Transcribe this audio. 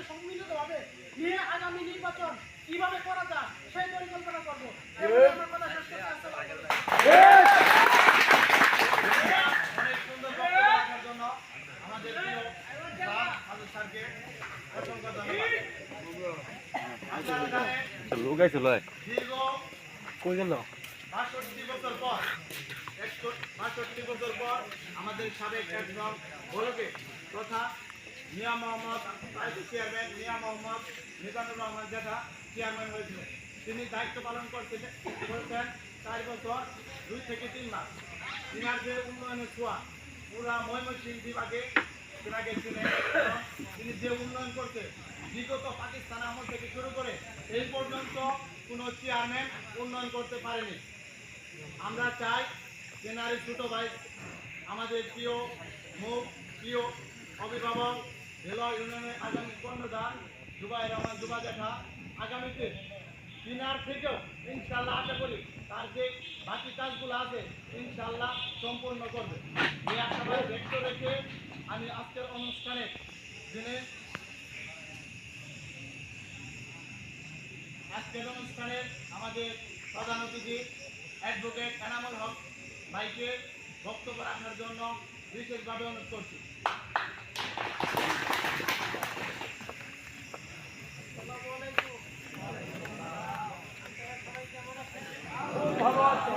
সম্মিলিতভাবে নিয়ে আগামী নির্বাচন কিভাবে করা যায় সেই পরিকল্পনা করবো। অনেক সুন্দর বক্তব্য রাখার জন্য আমাদের স্যারকে অসংখ্য ধন্যবাদ। আপনারা জানেন দীর্ঘ ৬২ বছর পর আমাদের সাবেক একজন বলকে তথা মিয়া মোহাম্মদ চেয়ারম্যান মিয়া মোহাম্মদ মিজানুর রহমান যেটা চেয়ারম্যান হয়েছিলেন, তিনি দায়িত্ব পালন করেছেন 4 বছর 2 থেকে 3 মাস। তিনার যে উন্নয়নের ছোঁয়া পুরা ময়মনসিংহ বিভাগে তিনাকে ছিলেন। তিনি যে উন্নয়ন করতে বিগত পাকিস্তান আমল থেকে শুরু করে এই পর্যন্ত কোনো চেয়ারম্যান উন্নয়ন করতে পারেনি। আমরা চাই তেনারি ছোট ভাই আমাদের প্রিয় মুখ প্রিয় অভিভাবক ভেলা ইউনিয়নের আগামী কর্ণধার জুবাই রহমান জুবা জ্যাঠা আগামীতে তিনার থেকেও ইনশাল্লাহ আশা করি তার যে বাকি কাজগুলো আছে ইনশাল্লাহ সম্পূর্ণ করবে। এই আশাবাদ ব্যক্ত রেখে আমি আজকের অনুষ্ঠানে আমাদের প্রধান অতিথি অ্যাডভোকেট এনামুল হক ভাইকে বক্তব্য রাখার জন্য বিশেষভাবে অনুরোধ করছি। ভালো আছি।